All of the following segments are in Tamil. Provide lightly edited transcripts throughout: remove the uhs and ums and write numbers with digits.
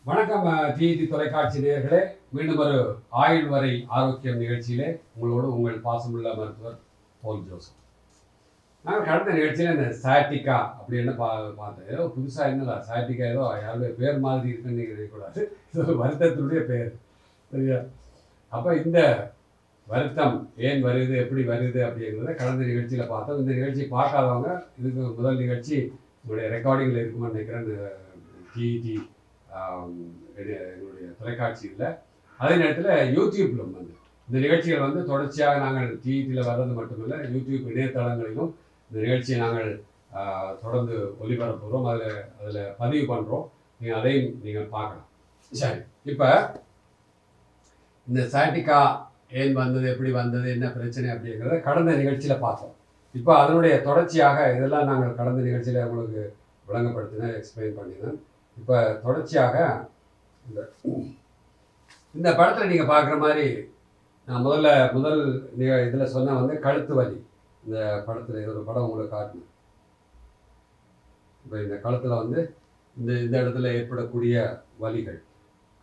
வணக்கம் டிடி தொலைக்காட்சி நேயர்களே, மீண்டும் ஒரு ஆயுள் வரை ஆரோக்கியம் நிகழ்ச்சியிலே உங்களோடு உங்கள் பாசமுள்ள மருத்துவர் போல் ஜோசப். நாங்கள் கடந்த நிகழ்ச்சியில் இந்த சாட்டிகா அப்படின்னு பார்த்தேன். ஏதோ புதுசாக என்னடா சாட்டிகா, ஏதோ யாருடைய பேர் மாதிரி இருக்குன்னு நினைக்கக்கூடாது, இது ஒரு வருத்தத்தினுடைய பேர், சரியா? அப்போ இந்த வருத்தம் ஏன் வருது, எப்படி வருது அப்படிங்கிறத கடந்த நிகழ்ச்சியில் பார்த்தோம். இந்த நிகழ்ச்சி பார்க்காதவங்க இதுக்கு முதல் நிகழ்ச்சி உங்களுடைய ரெக்கார்டிங்கில் இருக்குமான்னு நினைக்கிறேன். டிடி எங்களுடைய தொலைக்காட்சியில், அதே நேரத்தில் யூடியூப்பிலும் வந்து இந்த நிகழ்ச்சிகள் வந்து தொடர்ச்சியாக நாங்கள் டிவியில் வர்றது மட்டுமில்லை, யூடியூப் இணையதளங்களிலும் இந்த நிகழ்ச்சியை நாங்கள் தொடர்ந்து ஒளிபரப்புகிறோம், அதில் பதிவு பண்ணுறோம். நீங்கள் அதையும் நீங்கள் பார்க்கலாம். சரி, இப்போ இந்த சாட்டிகா ஏன் வந்தது, எப்படி வந்தது, என்ன பிரச்சனை அப்படிங்கிறத கடந்த நிகழ்ச்சியில் பார்த்தோம். இப்போ அதனுடைய தொடர்ச்சியாக இதெல்லாம் நாங்கள் கடந்த நிகழ்ச்சியில் உங்களுக்கு விளங்கப்படுத்தினேன், எக்ஸ்பிளைன் பண்ணினேன். இப்போ தொடர்ச்சியாக இந்த படத்தில் நீங்கள் பார்க்குற மாதிரி நான் முதல் இதில் சொன்ன வந்து கழுத்து வலி. இந்த படத்தில் ஒரு படம் உங்களுக்கு காட்டணும். இப்போ இந்த கழுத்தில் வந்து இந்த இடத்துல ஏற்படக்கூடிய வலிகள்,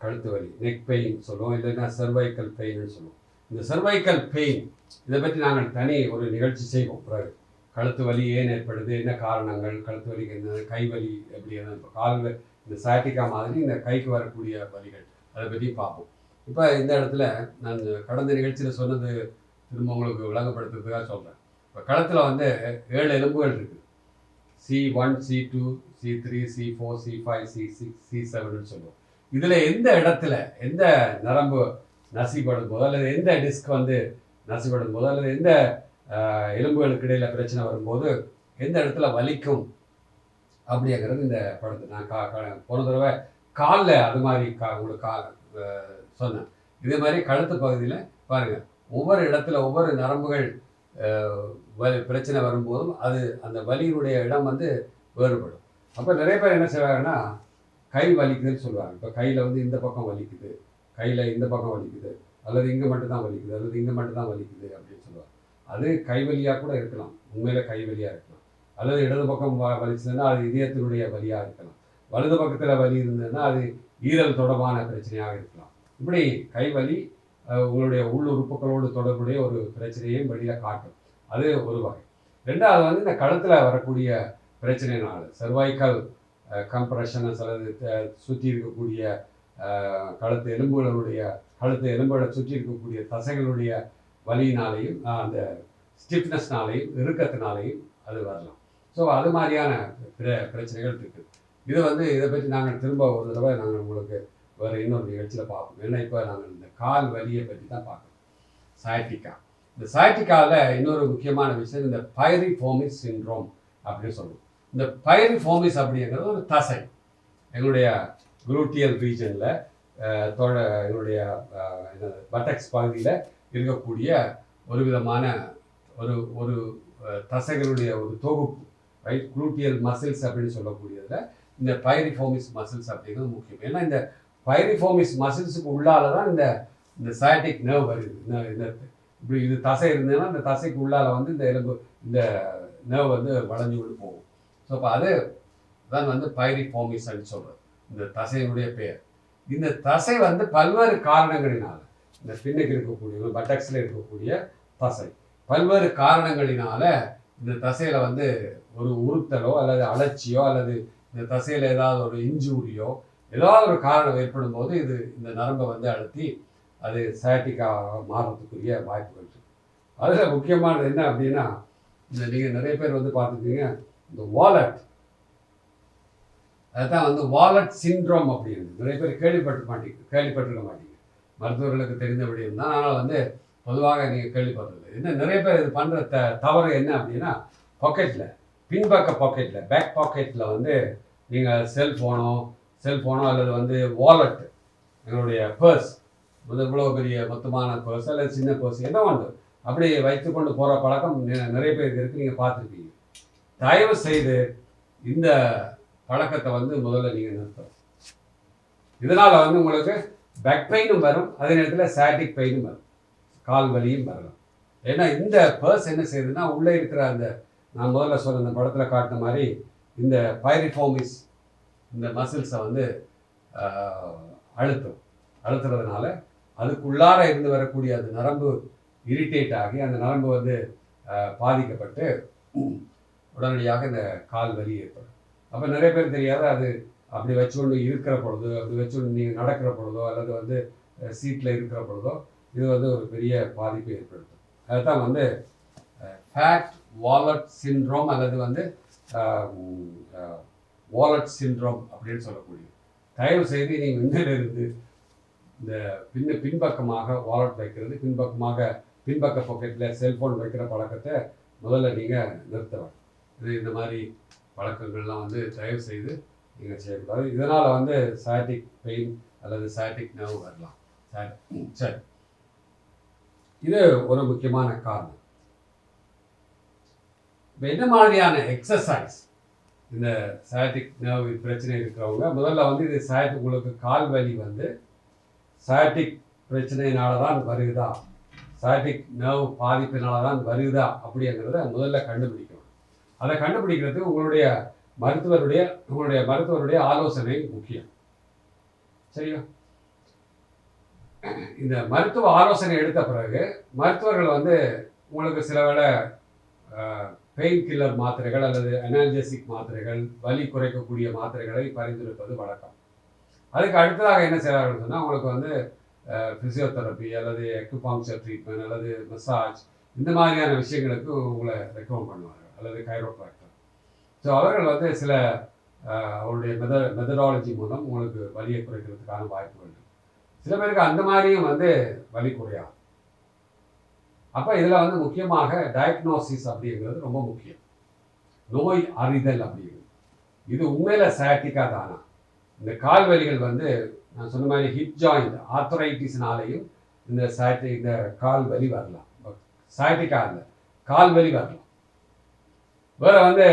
கழுத்து வலி, நெக் பெயின் சொல்லுவோம், இல்லைன்னா சர்வைக்கல் பெயின்னு சொல்லுவோம். இந்த சர்வைக்கல் பெயின் இதை பற்றி நாங்கள் தனி ஒரு நிகழ்ச்சி செய்வோம். பிறகு கழுத்து வலி ஏன் ஏற்படுது, என்ன காரணங்கள், கழுத்து வலிக்கு என்ன, கை வலி எப்படி, இப்போ காலில் இந்த சாட்டிகா மாதிரி இந்த கைக்கு வரக்கூடிய வலிகள், அதை பற்றி பார்ப்போம். இப்போ இந்த இடத்துல நான் கடந்த நிகழ்ச்சியில் சொன்னது திரும்ப உங்களுக்கு விளங்கப்படுத்துறதுக்காக சொல்கிறேன். இப்போ கழுத்தில் வந்து 7 எலும்புகள் இருக்குது. C1, C2, C3, C4, C5, C6, C7ன்னு சொல்லுவோம். இதில் எந்த இடத்துல எந்த நரம்பு நசிப்படும் போது, அல்லது எந்த டிஸ்க் வந்து நசிப்படும் போது, அல்லது எந்த எலும்புகளுக்கு இடையில் பிரச்சனை வரும்போது எந்த இடத்துல வலிக்கும் அப்படிங்கிறது இந்த படத்தை நான் போன தடவை காலில் அது மாதிரி உங்களுக்கு சொன்னேன். இதே மாதிரி கழுத்து பகுதியில் பாருங்கள், ஒவ்வொரு இடத்துல ஒவ்வொரு நரம்புகள் பிரச்சனை வரும்போதும் அந்த வலியினுடைய இடம் வந்து வேறுபடும். அப்போ நிறைய பேர் என்ன செய்வாங்கன்னா கை வலிக்குதுன்னு சொல்லுவாங்க. இப்போ கையில் வந்து இந்த பக்கம் வலிக்குது, கையில் இந்த பக்கம் வலிக்குது, அல்லது இங்கே மட்டும்தான் வலிக்குது, அல்லது இங்கே மட்டும்தான் வலிக்குது அப்படின்னு சொல்லுவாங்க. அது கைவலியாக கூட இருக்கலாம், உண்மையில் கைவலியாக இருக்கலாம். அல்லது இடது பக்கம் வலிச்சதுன்னா அது இதயத்தினுடைய வலியாக இருக்கலாம். வலது பக்கத்தில் வலி இருந்ததுன்னா அது ஈரல் தொடர்பான பிரச்சனையாக இருக்கலாம். இப்படி கைவலி உங்களுடைய உள்ளுறுப்புகளோடு தொடர்புடைய ஒரு பிரச்சனையும் வெளியில் காட்டும். அது ஒரு வகை. ரெண்டாவது வந்து இந்த கழுத்தில் வரக்கூடிய பிரச்சனைனால சர்வைக்கல் கம்ப்ரெஷன், அல்லது சுற்றி இருக்கக்கூடிய கழுத்து எலும்புகளை சுற்றி இருக்கக்கூடிய தசைகளுடைய வலியினாலேயும் அந்த ஸ்டிஃப்னஸ்னாலேயும் இறுக்கத்தினாலேயும் அது வரலாம். ஸோ அது மாதிரியான பிரச்சனைகள் இருக்குது. இதை பற்றி நாங்கள் திரும்ப ஒரு தடவை நாங்கள் உங்களுக்கு வேறு இன்னொரு நிகழ்ச்சியில் பார்ப்போம். ஏன்னா இப்போ நாங்கள் இந்த கால் வலியை பற்றி தான் பார்க்கணும். சயாட்டிகா. இந்த சயாட்டிக்காவில் இன்னொரு முக்கியமான விஷயம் இந்த பைரிஃபோமிஸ் சிண்ட்ரோம் அப்படின்னு சொல்லுவோம். இந்த பைரிஃபோமிஸ் அப்படிங்கிறது ஒரு தசை, எங்களுடைய குளூட்டியல் ரீஜனில் எங்களுடைய பட்டக்ஸ் பகுதியில் இருக்கக்கூடிய ஒரு விதமான ஒரு தசைகளுடைய ஒரு தொகுப்பு, ரைட்? குளூட்டியல் மசில்ஸ் அப்படின்னு சொல்லக்கூடியதில் இந்த பைரிஃபோமிஸ் மசில்ஸ் அப்படிங்கிறது முக்கியம். ஏன்னா இந்த பைரிஃபோமிஸ் மசில்ஸுக்கு உள்ளால தான் இந்த சயாட்டிக் நர்வ் வருது. இப்படி இது தசை இருந்ததுன்னா இந்த தசைக்கு உள்ளால வந்து இந்த எலும்பு, இந்த நர்வ் வந்து வளைஞ்சு கொண்டு போகும். ஸோ அப்போ அது தான் வந்து பைரிஃபோமிஸ் அப்படின்னு சொல்கிறது, இந்த தசையினுடைய பெயர். இந்த தசை வந்து பல்வேறு காரணங்களினால, இந்த பின்னுக்கு இருக்கக்கூடிய பட்டக்ஸில் இருக்கக்கூடிய தசை பல்வேறு காரணங்களினால இந்த தசையில் வந்து ஒரு உறுத்தலோ அல்லது அலட்சியோ அல்லது இந்த தசையில் ஏதாவது ஒரு இன்ஜூரியோ ஏதாவது ஒரு காரணம் ஏற்படும் போது இந்த நரம்பை வந்து அழுத்தி அது சயாட்டிக்காக மாறுறதுக்குரிய வாய்ப்புகள் இருக்குது. அதில் முக்கியமானது என்ன அப்படின்னா, நீங்கள் நிறைய பேர் வந்து பார்த்துருக்கீங்க, இந்த வாலட், அதுதான் வந்து வாலட் சிண்ட்ரோம் அப்படின்னு நிறைய பேர் கேள்விப்பட்டிருக்க மாட்டீங்க. மருத்துவர்களுக்கு தெரிந்தபடி இருந்தால், ஆனால் வந்து பொதுவாக நீங்கள் கேள்விப்பட்டது என்ன, நிறைய பேர் இது பண்ணுற தவறு என்ன அப்படின்னா, பாக்கெட்டில், பின்பக்க பாக்கெட்டில், பேக் பாக்கெட்டில் வந்து நீங்கள் செல்ஃபோனோ அல்லது வந்து வாலெட், எங்களுடைய பர்ஸ், இவ்வளோ பெரிய மொத்தமான பர்ஸ் அல்லது சின்ன பர்ஸ் என்ன ஒன்று அப்படி வைத்துக்கொண்டு போகிற பழக்கம் நிறைய பேருக்கு இருக்குது, நீங்கள் பார்த்துருக்கீங்க. தயவு செய்து இந்த பழக்கத்தை வந்து முதல்ல நீங்கள் நிறுத்தணும். இதனால் வந்து உங்களுக்கு பேக் பெயினும் வரும், அதே நேரத்தில் சயாட்டிக் பெயினும் வரும், கால் வலியும் வரலாம். ஏன்னா இந்த பர்ஸ் என்ன செய்யுதுன்னா, உள்ளே இருக்கிற அந்த நான் முதல்ல சொன்ன இந்த படத்தில் காட்டின மாதிரி இந்த பைரிஃபோமிஸ் இந்த மசில்ஸை வந்து அழுத்துறதுனால அதுக்குள்ளார இருந்து வரக்கூடிய அந்த நரம்பு இரிட்டேட் ஆகி அந்த நரம்பு வந்து பாதிக்கப்பட்டு உடனடியாக இந்த கால் வலி ஏற்படும். அப்போ நிறைய பேர் தெரியாத அது அப்படி வச்சுக்கொண்டு இருக்கிற பொழுது, அப்படி வச்சுக்கொண்டு நீங்கள் நடக்கிற பொழுதோ அல்லது வந்து சீட்டில் இருக்கிற பொழுதோ இது வந்து ஒரு பெரிய பாதிப்பை ஏற்படுத்தும். அதுதான் வந்து ஃபேட் வாலட் சிண்ட்ரோம் அல்லது வந்து வாலட் சிண்ட்ரோம் அப்படின்னு சொல்லக்கூடிய. தயவு செய்து நீங்கள் இருந்து இந்த பின்பக்கமாக வாலட் வைக்கிறது, பின்பக்க பாக்கெட்டில் செல்ஃபோன் வைக்கிற பழக்கத்தை முதல்ல நீங்கள் நிறுத்தலாம். இந்த மாதிரி பழக்கங்கள்லாம் வந்து தயவு செய்து நீங்கள் செய்யக்கூடாது. இதனால் வந்து சயாட்டிக் பெயின் அல்லது சயாட்டிக் நர்வ் வரலாம். சரி, இது ஒரு முக்கியமான காரணம். இப்போ என்ன மாதிரியான எக்ஸசைஸ் இந்த சயாட்டிக் நர்வ் பிரச்சனை இருக்கிறவங்க, முதல்ல வந்து இது உங்களுக்கு கால் வலி வந்து சயாட்டிக் பிரச்சனையினால தான் வருகுதா, சயாட்டிக் நர்வ் பாதிப்பினால தான் வருகுதா அப்படிங்கிறத முதல்ல கண்டுபிடிக்கணும். அதை கண்டுபிடிக்கிறதுக்கு உங்களுடைய மருத்துவருடைய ஆலோசனை முக்கியம். சரியா? இந்த மருத்துவ ஆலோசனை எடுத்த பிறகு மருத்துவர்கள் வந்து உங்களுக்கு சில வேளை பெயின் கில்லர் மாத்திரைகள் அல்லது அனால்ஜெசிக் மாத்திரைகள், வலி குறைக்கக்கூடிய மாத்திரைகளை பரிந்துரைப்பது வழக்கம். அதுக்கு அடுத்ததாக என்ன செய்வார்கள் சொன்னால், உங்களுக்கு வந்து ஃபிசியோதெரப்பி அல்லது அக்குபங்க்சர் ட்ரீட்மெண்ட் அல்லது மசாஜ் இந்த மாதிரியான விஷயங்களுக்கு உங்களை ரெக்கமெண்ட் பண்ணுவார்கள், அல்லது கைரோப்ராக்டர். ஸோ அவர்கள் வந்து சில அவருடைய மெத்தடாலஜி மூலம் உங்களுக்கு வலியை குறைக்கிறதுக்கான வாய்ப்புகள் இருக்குது. சில பேருக்கு அந்த மாதிரியும் வந்து வலி குறையாது. அப்போ இதில் வந்து முக்கியமாக டயக்னோசிஸ் அப்படிங்கிறது ரொம்ப முக்கியம். நோய் அறிதல் அப்படிங்கிறது, இது உண்மையில சயாட்டிக்கா தானா? இந்த கால் வலிகள் வந்து நான் சொன்ன மாதிரி ஹிப் ஜாயிண்ட் ஆர்த்தரைட்டிஸ்னாலையும் இந்த கால் வலி வரலாம். சயாட்டிக்கா இல்லை, கால் வலி வரலாம். வேற வந்து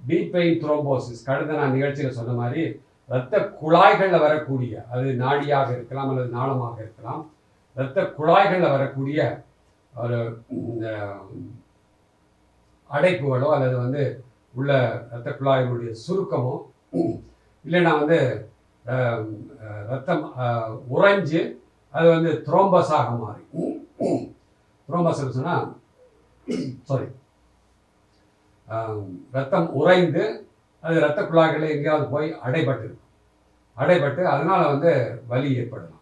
டீப் வெயின் த்ரோம்போசிஸ், கடந்த நான் நிகழ்ச்சியில் சொன்ன மாதிரி இரத்த குழாய்களில் வரக்கூடிய, அது நாடியாக இருக்கலாம் அல்லது நாளமாக இருக்கலாம், இரத்த குழாய்களில் வரக்கூடிய ஒரு அடைப்புகளோ அல்லது வந்து உள்ள இரத்த குழாய்களுடைய சுருக்கமோ, இல்லைன்னா வந்து ரத்தம் உறைஞ்சு அது வந்து த்ரோம்பஸாக மாறி, த்ரோம்பஸ் சொன்னால் ரத்தம் உறைந்து அது இரத்த குழாய்களில் எங்கேயாவது போய் அடைபட்டு அதனால வந்து வலி ஏற்படலாம்.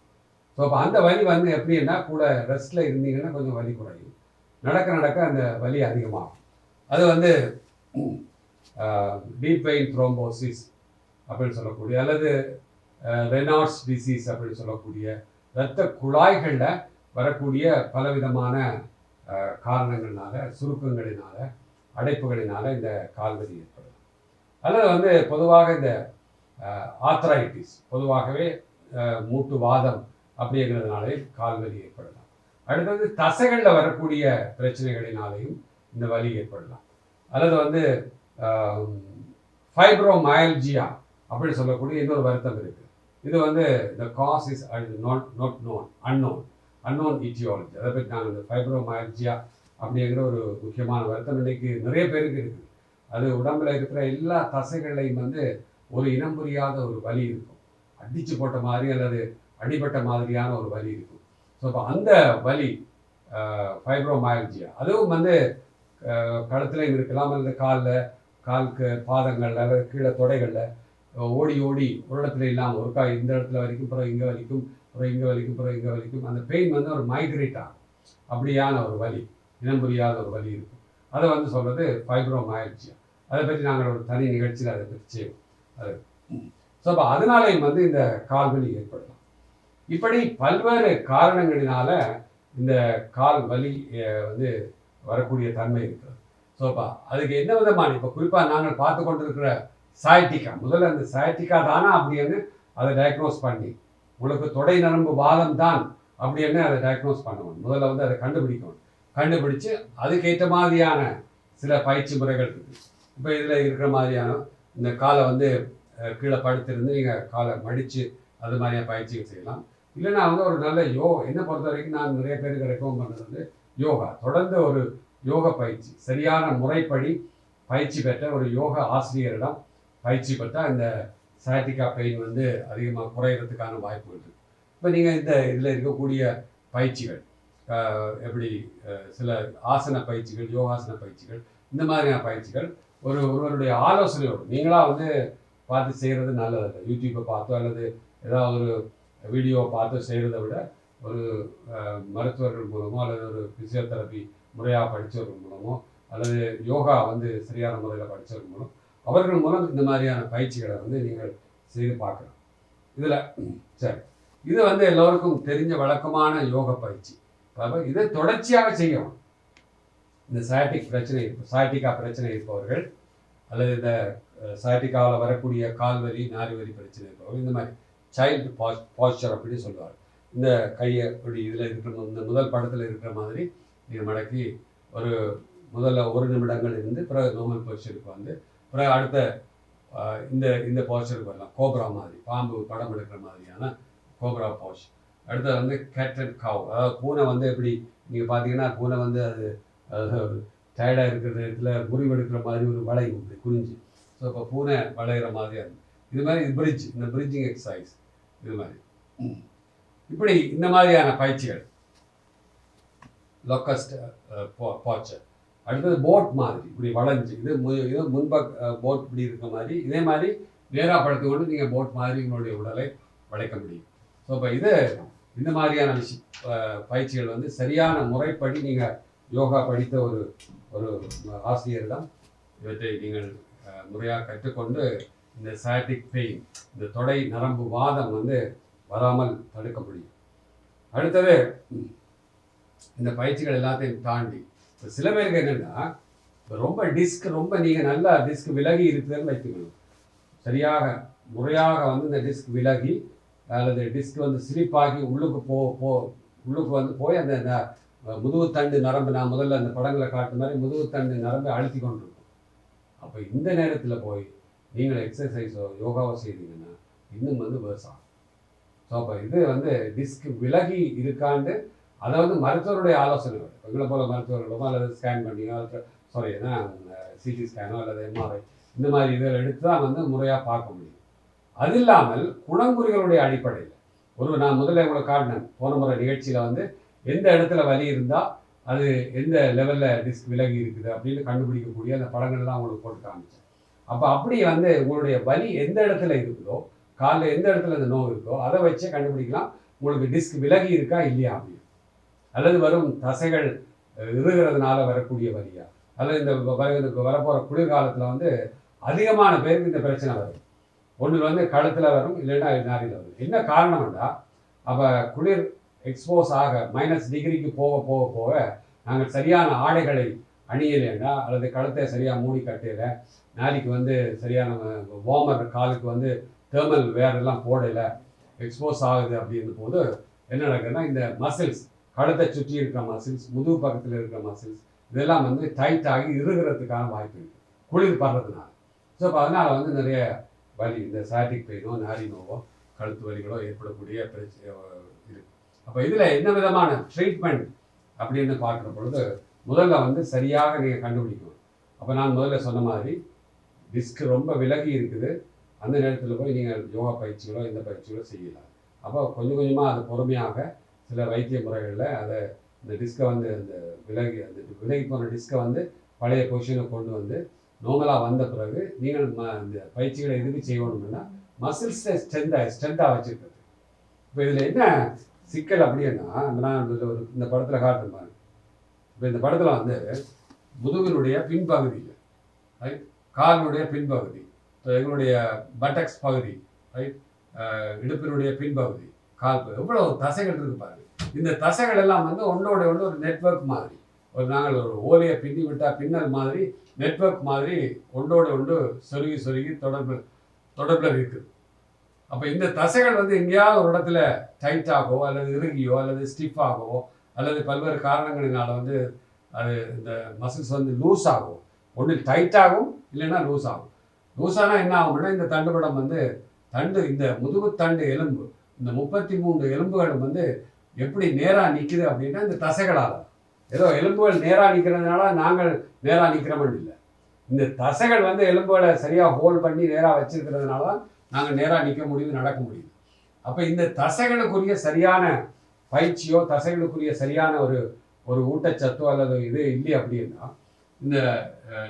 ஸோ அப்போ அந்த வலி வந்து எப்படின்னா, கூட ரெஸ்ட்டில் இருந்தீங்கன்னா கொஞ்சம் வலி குறையும், நடக்க அந்த வலி அதிகமாகும். அது வந்து டீப் வெயின் த்ரோம்போசிஸ் அப்படின்னு சொல்லக்கூடிய, அல்லது ரெனால்ட்ஸ் டிசீஸ் அப்படின்னு சொல்லக்கூடிய இரத்த குழாய்களில் வரக்கூடிய பலவிதமான காரணங்கள்னால, சுருக்கங்களினால, அடைப்புகளினால இந்த கால்வலி ஏற்படும். அல்லது வந்து பொதுவாக இந்த ஆர்த்தரைட்டிஸ், பொதுவாகவே மூட்டு வாதம் அப்படிங்கிறதுனாலே கால்வலி ஏற்படலாம். அடுத்தது தசைகளில் வரக்கூடிய பிரச்சனைகளினாலேயும் இந்த வலி ஏற்படலாம். அல்லது வந்து ஃபைப்ரோமயல்ஜியா அப்படின்னு சொல்லக்கூடிய இன்னொரு வருத்தம் இருக்குது. இது வந்து the cause is not known, unknown etiology. அதை பற்றி நாங்கள் இந்த ஃபைப்ரோமயல்ஜியா அப்படிங்கிற ஒரு முக்கியமான வருத்தம் இன்னைக்கு நிறைய பேருக்கு இருக்குது. அது உடம்புல இருக்கிற எல்லா தசைகளையும் வந்து ஒரு இனம் புரியாத ஒரு வலி இருக்கும், அடிச்சு போட்ட மாதிரி அல்லது அடிபட்ட மாதிரியான ஒரு வலி இருக்கும். ஸோ அப்போ அந்த வலி ஃபைப்ரோமயல்ஜியா, அதுவும் வந்து கழுத்துலையும் இருக்கலாம், அல்லது காலுக்கு பாதங்கள் அல்லது கீழே தொடைகளில் ஓடி ஒரு இடத்துல இல்லாமல் ஒருக்கா இந்த இடத்துல வலிக்கும், அப்புறம் இங்கே வலிக்கும், அப்புறம் இங்கே வலிக்கும், அந்த பெயின் வந்து ஒரு மைக்ரேட் ஆகும். அப்படியான ஒரு வலி, இனம் புரியாத ஒரு வலி இருக்கும். அதை வந்து சொல்கிறது ஃபைப்ரோமயல்ஜியா. அதை பற்றி நாங்கள் ஒரு தனி நிகழ்ச்சியில் அதை பற்றி செய்வோம். அது ஸோ அப்போ அதனாலையும் வந்து இந்த கால்வலி ஏற்படலாம். இப்படி பல்வேறு காரணங்களினால இந்த கால் வலி வந்து வரக்கூடிய தன்மை இருக்கிறது. ஸோ அப்போ அதுக்கு என்ன விதமான, இப்போ குறிப்பாக நாங்கள் பார்த்து கொண்டிருக்கிற சயாட்டிக்கா, முதல்ல அந்த சயாட்டிக்கா தானா அப்படின்னு அதை டயக்னோஸ் பண்ணி, உங்களுக்கு தொடை நரம்பு வாதம் தான் அப்படின்னு அதை டயக்னோஸ் பண்ணணும். முதல்ல வந்து அதை கண்டுபிடிச்சு அதுக்கேற்ற மாதிரியான சில பயிற்சி முறைகள் இருக்குது. இப்போ இதில் இருக்கிற மாதிரியான இந்த காலை வந்து கீழே படுத்திருந்து நீங்கள் காலை மடித்து அது மாதிரியான பயிற்சிகள் செய்யலாம். இல்லைன்னா வந்து ஒரு நல்ல என்னை பொறுத்த வரைக்கும் நான் நிறைய பேருக்கு ரெக்கமெண்ட் பண்ணுறது வந்து யோகா. தொடர்ந்து ஒரு யோக பயிற்சி, சரியான முறைப்படி பயிற்சி பெற்ற ஒரு யோகா ஆசிரியரிடம் பயிற்சி பெற்றால் இந்த சயாட்டிகா பெயின் வந்து அதிகமாக குறையிறதுக்கான வாய்ப்புகள் இருக்குது. இப்போ நீங்கள் இதில் இருக்கக்கூடிய பயிற்சிகள் எப்படி சில ஆசன பயிற்சிகள், யோகாசன பயிற்சிகள், இந்த மாதிரியான பயிற்சிகள் ஒருவருடைய ஆலோசனையோடு நீங்களாக வந்து பார்த்து செய்கிறது நல்லதில்லை. யூடியூப்பை பார்த்தோ அல்லது ஏதாவது ஒரு வீடியோவை பார்த்து செய்கிறத விட ஒரு மருத்துவர்கள் மூலமோ அல்லது ஒரு ஃபிசியோதெரப்பி முறையாக படித்தவர்கள் மூலமோ அல்லது யோகா வந்து சரியான முறையில் படித்தவர்கள் மூலம் அவர்கள் மூலம் இந்த மாதிரியான பயிற்சிகளை வந்து நீங்கள் செய்து பார்க்கலாம். இதில் சரி, இது வந்து எல்லோருக்கும் தெரிஞ்ச வழக்கமான யோக பயிற்சி. அப்போ இதை தொடர்ச்சியாக செய்யணும். இந்த சயாட்டிகா பிரச்சனை இருப்பவர்கள் அல்லது இந்த சயாட்டிகாவில் வரக்கூடிய கால்வலி, நாரிவலி பிரச்சனை இருப்பவர்கள் இந்த மாதிரி சைல்டு பாஸ்டர் அப்படின்னு சொல்லுவார். இந்த கையை இப்படி இதில் இருக்கிற இந்த முதல் படத்தில் இருக்கிற மாதிரி நீங்கள் மடக்கி முதல்ல 1 நிமிடங்கள் இருந்து பிறகு நார்மல் போஸ்டருக்கு வந்து பிறகு அடுத்த இந்த போஸ்டருக்கு வரலாம். கோப்ரா மாதிரி, பாம்பு படம் எடுக்கிற மாதிரியான கோப்ரா போஸ். அடுத்தது வந்து கேட் அண்ட் கவ், அதாவது பூனை வந்து எப்படி நீங்கள் பார்த்தீங்கன்னா பூனை வந்து அது டயர்டாக இருக்கிற நேரத்தில் முறிவெடுக்கிற மாதிரி ஒரு வளையும் இப்படி குறிஞ்சி. ஸோ இப்போ பூனை வளைகிற மாதிரியாக இருக்குது. இது மாதிரி இந்த பிரிட்ஜிங் எக்ஸசைஸ் இது மாதிரி இப்படி இந்த மாதிரியான பயிற்சிகள் லொக்கஸ்ட் போச்சர். அடுத்தது போட் மாதிரி இப்படி வளைஞ்சு இது போட் இப்படி இருக்க மாதிரி இதே மாதிரி நேராக படுத்து கொண்டு நீங்கள் போட் மாதிரி உங்களுடைய உடலை வளைக்க முடியும். ஸோ இப்போ இந்த மாதிரியான பயிற்சிகள் வந்து சரியான முறைப்படி நீங்கள் யோகா படித்த ஒரு ஆசிரியரிடம் இவற்றை நீங்கள் முறையாக கற்றுக்கொண்டு இந்த சயாட்டிக் பெயின், இந்த தொடை நரம்பு வாதம் வந்து வராமல் தடுக்க முடியும். அடுத்தது இந்த பயிற்சிகள் எல்லாத்தையும் தாண்டி இப்போ சில பேருக்கு என்னென்னா ரொம்ப நீங்கள் நல்லா டிஸ்க் விலகி இருக்குதுன்னு வைத்துக்கணும். சரியாக முறையாக வந்து இந்த டிஸ்க் விலகி அல்லது டிஸ்க் வந்து ஸ்லிப்பாகி உள்ளுக்கு வந்து போய் அந்த முதுகுத்தண்டு நரம்பு, நான் முதல்ல அந்த படங்களை காட்டுற மாதிரி முதுகுத்தண்டு நரம்பை அழுத்தி கொண்டிருக்கும். அப்போ இந்த நேரத்தில் போய் நீங்கள் எக்ஸசைஸோ யோகாவோ செய்தீங்கன்னா இன்னும் வந்து வேர்ஸ் ஆகும். ஸோ அப்போ இது வந்து டிஸ்க் விலகி இருக்காண்டு அதை வந்து மருத்துவருடைய ஆலோசனையோடு எங்களை போல மருத்துவர்களோ அல்லது ஸ்கேன் பண்ணியோ சிடி ஸ்கேனோ அல்லது எம்ஆர்ஐ இந்த மாதிரி இதில் எடுத்து தான் வந்து முறையாக பார்க்க முடியும். அது இல்லாமல் குணங்குறிகளுடைய அடிப்படையில் நான் முதல்ல உங்களை காட்டினேன் போன முறை நிகழ்ச்சியில் வந்து எந்த இடத்துல வலி இருந்தால் அது எந்த லெவலில் டிஸ்க் விலகி இருக்குது அப்படின்னு கண்டுபிடிக்கக்கூடிய அந்த படங்கள்லாம் உங்களுக்கு போட்டு காமிச்சேன். அப்போ அப்படி வந்து உங்களுடைய வலி எந்த இடத்துல இருக்குதோ, காலில் எந்த இடத்துல அந்த நோவு இருக்கோ அதை வச்சே கண்டுபிடிக்கலாம் உங்களுக்கு டிஸ்க் விலகி இருக்கா இல்லையா அப்படின்னு. அல்லது வரும் தசைகள் இறுகிறதுனால வரக்கூடிய வலியா, அல்லது இந்த வரப்போகிற குளிர்காலத்தில் வந்து அதிகமான பேருக்கு இந்த பிரச்சனை வரும். ஒன்று வந்து கழுத்தில் வரும், இல்லைன்னா நாரியில் வரும். என்ன காரணம்னா அப்போ குளிர் எக்ஸ்போஸ் ஆக -டிகிரிக்கு போக நாங்கள் சரியான ஆடைகளை அணியலைன்னா அல்லது கழுத்தை சரியாக மூடி கட்டலை, நாளைக்கு வந்து சரியான வார்மர் காலுக்கு வந்து தேர்மல் வேரெல்லாம் போடலை, எக்ஸ்போஸ் ஆகுது அப்படின்னும் போது என்ன நடக்குதுன்னா இந்த மசில்ஸ், கழுத்தை சுற்றி இருக்கிற மசில்ஸ், முதுகு பக்கத்தில் இருக்கிற மசில்ஸ் இதெல்லாம் வந்து டைட் ஆகி இறுகிறதுக்கான வாய்ப்பு இருக்குது குளிர் படுறதுனால. ஸோ இப்போ அதனால் வந்து நிறைய வலி, இந்த சயாட்டிக் பெயினோ நாரி நோவோ கழுத்து வலிகளோ ஏற்படக்கூடிய பிரச்சனை இருக்குது. அப்போ இதில் என்ன விதமான ட்ரீட்மெண்ட் அப்படின்னு பார்க்குற பொழுது முதல்ல வந்து சரியாக நீங்கள் கண்டுபிடிக்கணும். அப்போ நான் முதல்ல சொன்ன மாதிரி டிஸ்க் ரொம்ப விலகி இருக்குது, அந்த நேரத்தில் போய் நீங்கள் யோகா பயிற்சிகளோ இந்த பயிற்சிகளோ செய்யலாம். அப்போ கொஞ்சம் கொஞ்சமாக அது பொறுமையாக சில வைத்திய முறைகளில் அதை இந்த டிஸ்கை வந்து அந்த விலகி போன டிஸ்கை வந்து பழைய பொசிஷனை கொண்டு வந்து நார்மலாக வந்த பிறகு நீங்கள் இந்த பயிற்சிகளை எதுக்கு செய்யணும்னா மசில்ஸை ஸ்ட்ரென்த்தாக வச்சுருக்கிறது. இப்போ இதில் என்ன சிக்கல் அப்படின்னா நான் இந்த படத்தில் காட்டுறேன். இப்போ இந்த படத்தில் வந்து முதுகினுடைய பின்பகுதியில் ரைட், காலினுடைய பின்பகுதி, எங்களுடைய பட்டக்ஸ் பகுதி ரைட், இடுப்பினுடைய பின்பகுதி, கால் எவ்வளோ தசைகள் இருக்கு பாருங்க. இந்த தசைகள் எல்லாம் வந்து ஒன்றோட ஒன்று ஒரு நெட்வொர்க் மாதிரி, நாங்கள் ஒரு ஓலையை பின்னி விட்டால் பின்னல் மாதிரி நெட்வொர்க் மாதிரி ஒன்றோட ஒன்று சொருகி தொடர்பில் இருக்குது. அப்போ இந்த தசைகள் வந்து எங்கேயாவது ஒரு இடத்துல டைட்டாகவோ அல்லது இறுகியோ அல்லது ஸ்டிஃபாகவோ அல்லது பல்வேறு காரணங்களினால வந்து அது இந்த மசில்ஸ் வந்து லூஸ் ஆகும். ஒன்று டைட்டாகும் இல்லைன்னா லூஸ் ஆகும். லூஸானா என்ன ஆகும்னா இந்த தண்டுபடம் வந்து இந்த முதுகுத்தண்டு எலும்பு, இந்த 33 எலும்புகளும் வந்து எப்படி நேராக நிற்குது அப்படின்னா இந்த தசைகளால். ஏதோ எலும்புகள் நேராக நிற்கிறதுனால நாங்கள் நேராக நிற்கிறோம்னு இல்லை, இந்த தசைகள் வந்து எலும்புகளை சரியாக ஹோல்ட் பண்ணி நேராக வச்சிருக்கிறதுனால தான் நாங்கள் நேராக நிற்க முடியுது, நடக்க முடியுது. அப்போ இந்த தசைகளுக்குரிய சரியான பயிற்சியோ தசைகளுக்குரிய சரியான ஒரு ஒரு ஊட்டச்சத்தோ அல்லது இது இல்லை அப்படின்னா இந்த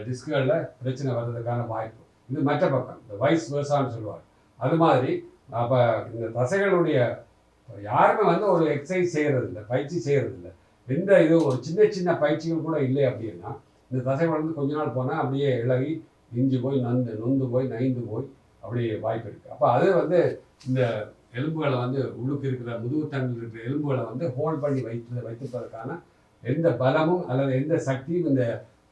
டிஸ்குகளில் பிரச்சனை வர்றதுக்கான வாய்ப்பு. இது மற்ற பக்கம், இந்த வைஸ் வேர்சான்னு சொல்லுவார். அது மாதிரி அப்போ இந்த தசைகளுடைய யாருமே வந்து ஒரு எக்ஸசைஸ் செய்கிறதில்ல, பயிற்சி செய்கிறதில்ல. எந்த இது ஒரு சின்ன சின்ன பயிற்சிகள் கூட இல்லை அப்படின்னா இந்த தசைகள் வந்து கொஞ்ச நாள் போனால் அப்படியே இழகி இஞ்சி போய் நொந்து போய் நைந்து போய் அப்படியே வாய்ப்பு இருக்குது. அப்போ அது வந்து இந்த எலும்புகளை வந்து உள்ளுக்கு இருக்கிற முதுகுத்தண்டில் இருக்கிற எலும்புகளை வந்து ஹோல்ட் பண்ணி வைத்திருப்பதற்கான எந்த பலமும் அல்லது எந்த சக்தியும் இந்த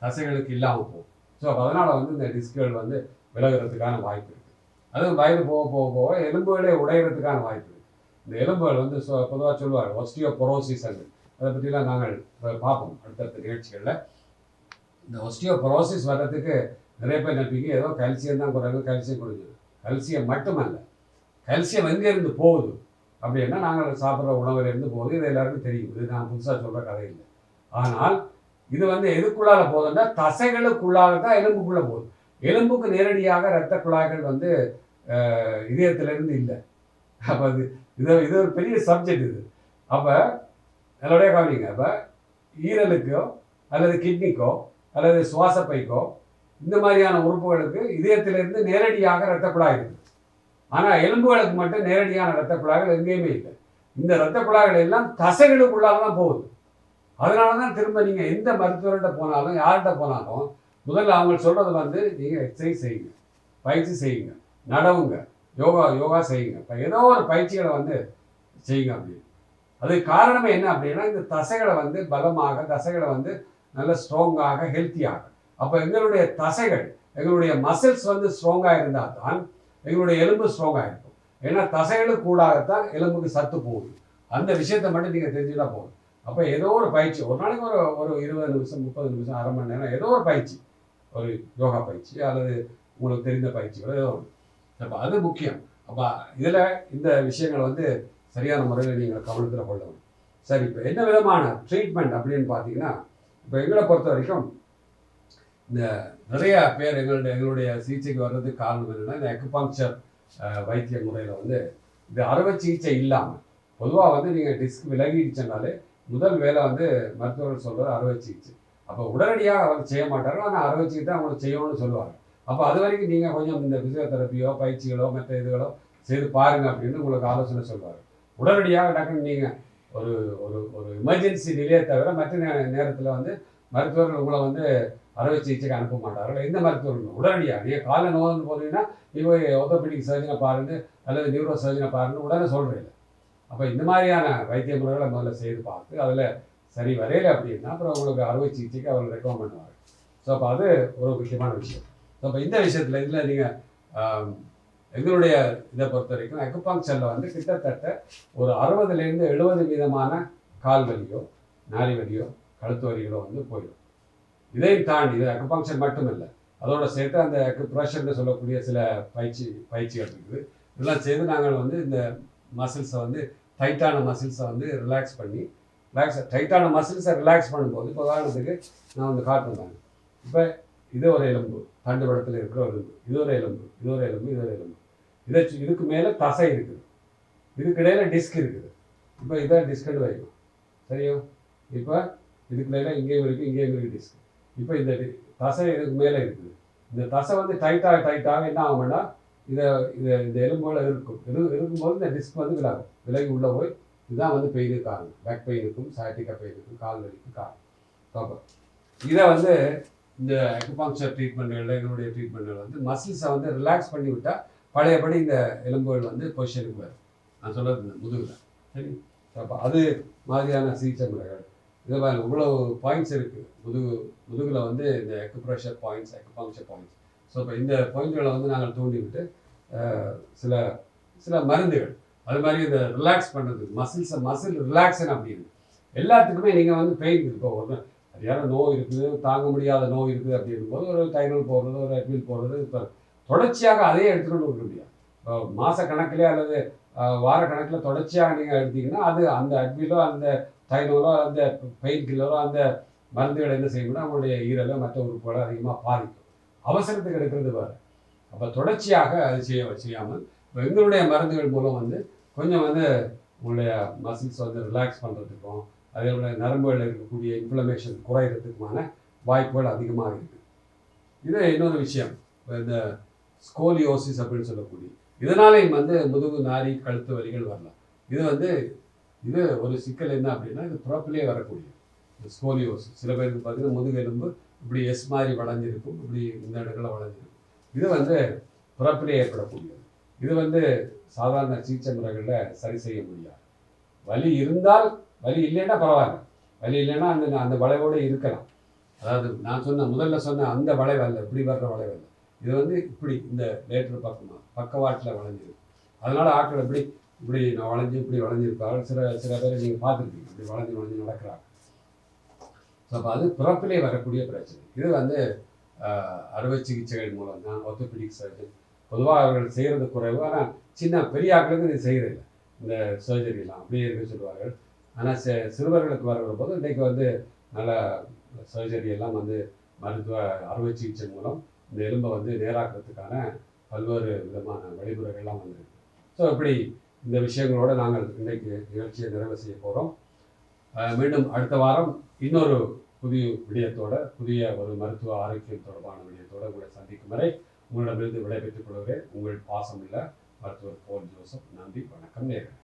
தசைகளுக்கு இல்லாமல் போகும். ஸோ அதனால் வந்து இந்த டிஸ்குகள் வந்து விலகிறதுக்கான வாய்ப்பு இருக்குது. அதுவும் வயது போக போக போக எலும்புகளே உடையிறதுக்கான வாய்ப்பு இருக்குது. இந்த எலும்புகள் வந்து பொதுவாக சொல்லுவார் ஒஸ்டியோபொரோசிஸ். அதை பற்றிலாம் நாங்கள் பார்ப்போம் அடுத்தடுத்த நிகழ்ச்சிகளில். இந்த ஒஸ்டியோபொரோசிஸ் வர்றதுக்கு நிறைய பேர் நம்பிக்கை ஏதோ கல்சியம் தான் குறைவு, கல்சியம் குறைஞ்சது. கல்சியம் மட்டுமல்ல, கல்சியம் எங்கேருந்து போகுது அப்படின்னா நாங்கள் சாப்பிட்ற உணவுலேருந்து போகுது. இது எல்லாருக்கும் தெரியும், இது நான் புதுசாக சொல்கிற கதை இல்லை. ஆனால் இது வந்து எதுக்குள்ளால போகுதுன்னா தசைகளுக்குள்ளாக தான் எலும்புக்குள்ளே போகுது. எலும்புக்கு நேரடியாக இரத்த குழாய்கள் வந்து இதயத்திலேருந்து இல்லை. அப்போ இது ஒரு பெரிய சப்ஜெக்ட் இது. அப்போ அதோடைய கவனிங்க, அப்போ ஈரலுக்கோ அல்லது கிட்னிக்கோ அல்லது சுவாசப்பைக்கோ இந்த மாதிரியான உறுப்புகளுக்கு இதயத்திலிருந்து நேரடியாக இரத்த குழாய் இருக்குது. ஆனால் எலும்புகளுக்கு மட்டும் நேரடியான இரத்த குழாய்கள் எங்கேயுமே இல்லை. இந்த இரத்த குழாய்கள் எல்லாம் தசைகளுக்குள்ளாக தான் போகுது. அதனால தான் திரும்ப நீங்கள் எந்த மருத்துவர்கிட்ட போனாலும் யார்கிட்ட போனாலும் முதல்ல அவங்க சொல்கிறது வந்து நீங்கள் எக்ஸசைஸ் செய்யுங்க, பயிற்சி செய்யுங்க, நடவுங்க, யோகா செய்யுங்க, இப்போ ஏதோ ஒரு பயிற்சிகளை வந்து செய்யுங்க அப்படின்னு. அதுக்கு காரணமே என்ன அப்படின்னா இந்த தசைகளை வந்து பலமாக, தசைகளை வந்து நல்ல ஸ்ட்ராங்காக, ஹெல்த்தியாக. அப்போ எங்களுடைய தசைகள், எங்களுடைய மசில்ஸ் வந்து ஸ்ட்ராங்காக இருந்தால் தான் எங்களுடைய எலும்பு ஸ்ட்ராங்காக இருக்கும். ஏன்னா தசைகளுக்கு கூடாகத்தான் எலும்புக்கு சத்து போகுது. அந்த விஷயத்தை மட்டும் நீங்கள் தெரிஞ்சுட்டா போதும். அப்போ ஏதோ ஒரு பயிற்சி, ஒரு நாளைக்கு ஒரு 20 நிமிஷம் 30 நிமிஷம் அரை மணி நேரம் ஏதோ ஒரு பயிற்சி, ஒரு யோகா பயிற்சி அல்லது உங்களுக்கு தெரிந்த பயிற்சிகளோ ஏதோ ஒன்று. அப்போ அது முக்கியம். அப்போ இதில் இந்த விஷயங்களை வந்து சரியான முறையில் நீங்கள் கவனத்தில் கொள்ளணும். சரி, இப்போ என்ன விதமான ட்ரீட்மெண்ட் அப்படின்னு பார்த்தீங்கன்னா, இப்போ எங்களை பொறுத்த வரைக்கும் இந்த நிறைய பேர் எங்களுடைய சிகிச்சைக்கு வர்றதுக்கு காரணம் என்னென்னா இந்த அக்குபங்க்சர் வைத்திய முறையில் வந்து இது அறுவை சிகிச்சை இல்லாமல் பொதுவாக வந்து நீங்கள் டிஸ்க் விலகிடுச்சனாலே முதல் வேலை வந்து மருத்துவர்கள் சொல்கிறது அறுவை சிகிச்சை. அப்போ உடனடியாக அவர் செய்ய மாட்டார்கள், ஆனால் அறுவை சிகிச்சை அவங்களுக்கு செய்யணும்னு சொல்லுவாங்க. அப்போ அது வரைக்கும் நீங்கள் கொஞ்சம் இந்த ஃபிசியோதெரப்பியோ பயிற்சிகளோ மற்ற இதுகளோ செய்து பாருங்கள் அப்படின்னு உங்களுக்கு ஆலோசனை சொல்வார். உடனடியாக டக்குன்னு நீங்கள் ஒரு ஒரு ஒரு எமர்ஜென்சி நிலையை தவிர மற்ற நேரத்தில் வந்து மருத்துவர்கள் உங்களை வந்து அறுவை சிகிச்சைக்கு அனுப்ப மாட்டார்கள். எந்த மருத்துவர்கள் உடனடியாக நீங்கள் காலை நோய்னு போனீங்கன்னா நீங்கள் ஆர்த்தோபெடிக் சர்ஜனை பாருங்கள் அல்லது நியூரோ சர்ஜனை பாருங்கள் உடனே சொல்கிறீங்க. அப்போ இந்த மாதிரியான வைத்திய முறைகளை முதல்ல செய்து பார்த்து அதில் சரி வரையலை அப்படின்னா அப்புறம் உங்களுக்கு அறுவை சிகிச்சைக்கு அவர்கள் ரெக்கமெண்ட் பண்ணுவாங்க. ஸோ அப்போ அது ஒரு முக்கியமான விஷயம். ஸோ அப்போ இந்த விஷயத்தில் இதில் நீங்கள் எங்களுடைய இதை பொறுத்த வரைக்கும் அக்குபங்க்சரில் வந்து கிட்டத்தட்ட ஒரு 60லேருந்து 70% கால் வலியோ நாரி வலியோ கழுத்து வலிகளோ வந்து போயிடும். இதையும் தாண்டி இது அக்குபங்க்சர் மட்டும் இல்லை, அதோட சேர்த்து அந்த அக்குப்ரெஷர்னு சொல்லக்கூடிய சில பயிற்சிகள் இருக்குது. இதெல்லாம் செய்து நாங்கள் வந்து இந்த மசில்ஸை வந்து டைட்டான மசில்ஸை வந்து ரிலாக்ஸ் பண்ணி டைட்டான மசில்ஸை ரிலாக்ஸ் பண்ணும்போது இப்போ உதாரணத்துக்கு நான் வந்து காட்டுறேன். இப்போ இது ஒரு எலும்பு, தண்டு படத்தில் இருக்கிற ஒரு எலும்பு, இது ஒரு எலும்பு, இது ஒரு எலும்பு, இது ஒரு எலும்பு. இதுக்கு மேலே தசை இருக்குது, இதுக்கு இடையில டிஸ்க் இருக்குது. இப்போ இதான் டிஸ்கண்டு வைக்கும், சரியா? இப்போ இதுக்கு இடையில இங்கேயும் இருக்குது, இங்கேயும் இருக்குது டிஸ்க். இப்போ இந்த தசை இதுக்கு மேலே இருக்குது. இந்த தசை வந்து டைட்டாக என்ன ஆகும்னா இந்த எலும்புகள் இருக்கும்போது இந்த டிஸ்க் வந்து விலகி உள்ளே போய் இதுதான் வந்து பெயினுக்கு காரணம். பேக் பெயினுக்கும் சயாட்டிக்கா பெயினுக்கும் கால் வலிக்கும் காரணம். அப்போ இதை வந்து இந்த அக்குபங்க்சர் ட்ரீட்மெண்ட்களில் எங்களுடைய ட்ரீட்மெண்ட்கள் வந்து மசில்ஸை வந்து ரிலாக்ஸ் பண்ணி விட்டால் பழையபடி இந்த எலும்புகள் வந்து பொசிஷனுக்கு வரும். நான் சொல்கிறது இந்த முதுகில், சரி? அப்போ அது மாதிரியான சிகிச்சை முறைகள் இது இவ்வளோ பாயிண்ட்ஸ் இருக்குது. முதுகில் வந்து இந்த acupressure points, acupuncture points. So இப்போ இந்த பாயிண்ட்களை வந்து நாங்கள் தூண்டிவிட்டு சில மருந்துகள் அது மாதிரி இந்த ரிலாக்ஸ் பண்ணுறதுக்கு மசில் ரிலாக்ஸன் அப்படின்னு எல்லாத்துக்குமே நீங்கள் வந்து பெயின் இப்போ ஒரு சரியான நோய் இருக்குது, தாங்க முடியாத நோய் இருக்குது அப்படின்னும் போது ஒரு டைனல் போடுறது, ஒரு அட்மில் போடுறது, இப்போ தொடர்ச்சியாக அதே எடுத்துகிட்டு இருக்க முடியாது. இப்போ மாத கணக்கிலே அல்லது வார கணக்கில் தொடர்ச்சியாக நீங்கள் எடுத்தீங்கன்னா அது அந்த அட்மிலோ அந்த டைனோலோ அந்த பெயின் கில்லரோ அந்த மருந்துகளை என்ன செய்யணும்னா அவங்களுடைய ஈரலோ மற்ற உறுப்புகளை அதிகமாக பாதிக்கும். அவசரத்துக்கு எடுக்கிறது வேறு. அப்போ தொடர்ச்சியாக அது செய்யாமல் எங்களுடைய மருந்துகள் மூலம் வந்து கொஞ்சம் வந்து உங்களுடைய மசில்ஸ் வந்து ரிலாக்ஸ் பண்ணுறதுக்கும் அதே போல் நரம்புகளில் இருக்கக்கூடிய இன்ஃப்ளமேஷன் குறையிறதுக்குமான வாய்ப்புகள் அதிகமாக இருக்குது. இது இன்னொரு விஷயம், இந்த ஸ்கோலியோசிஸ் அப்படின்னு சொல்லக்கூடிய இதனாலேயும் வந்து முதுகு நாரி கழுத்து வலிகள் வரலாம். இது ஒரு சிக்கல் என்ன அப்படின்னா, இது பிறப்பிலே வரக்கூடிய ஸ்கோலியோசிஸ். சில பேருக்கு பார்த்தீங்கன்னா முதுகு எலும்பு இப்படி எஸ் மாதிரி வளைஞ்சிருக்கும், இப்படி இந்த இடங்களில் வளைஞ்சிருக்கும். இது பிறப்பிலே ஏற்படக்கூடியது. இது சாதாரண சிகிச்சை முறைகளில் சரி செய்ய முடியாது. வலி இருந்தால், வலி இல்லைன்னா பரவாயில்ல, வலி இல்லைன்னா அந்த வளைவோடு இருக்கலாம். அதாவது நான் முதல்ல சொன்ன அந்த வளைவு அல்ல, இப்படி வர்ற வளைவு அல்ல. இது இப்படி இந்த லேட்டர் பக்கவாட்டில் வளைஞ்சிருக்கு. அதனால ஆட்கள் இப்படி வளைஞ்சு இப்படி வளைஞ்சிருப்பாங்க. சில பேரை நீங்கள் பார்த்துருப்பீங்க, இப்படி வளைஞ்சு நடக்கிறாங்க. ஸோ அப்போ அது பிறப்பிலே வரக்கூடிய பிரச்சனை. இது அறுவை சிகிச்சைகள் மூலம் தான் ஆர்த்தோபெடிக் சர்ஜன் பொதுவாக அவர்கள் செய்கிறது குறைவு. ஆனால் பெரிய ஆட்களுக்கு இது செய்கிறதில்லை, இந்த சர்ஜரிலாம் அப்படியே இருக்க சொல்லுவார்கள். ஆனால் சிறுவர்களுக்கு வருகிற போது இன்றைக்கு நல்ல சர்ஜரி எல்லாம் மருத்துவ அறுவை சிகிச்சை மூலம் இந்த எலும்பை நேராக்கிறதுக்கான பல்வேறு விதமான வழிமுறைகள்லாம் வந்திருக்கு. ஸோ இப்படி இந்த விஷயங்களோடு நாங்கள் இன்றைக்கு நிகழ்ச்சியை நிறைவு செய்ய போகிறோம். மீண்டும் அடுத்த வாரம் இன்னொரு புதிய ஒரு மருத்துவ ஆரோக்கியம் தொடர்பான விடயத்தோடு உங்களை சந்திக்கும் வரை உங்களிடமிருந்து விடைபெற்றுக் கொள்கிறேன். உங்கள் பாசமுள்ள மருத்துவர் போல் ஜோசப். நன்றி, வணக்கம் நேயர்களே.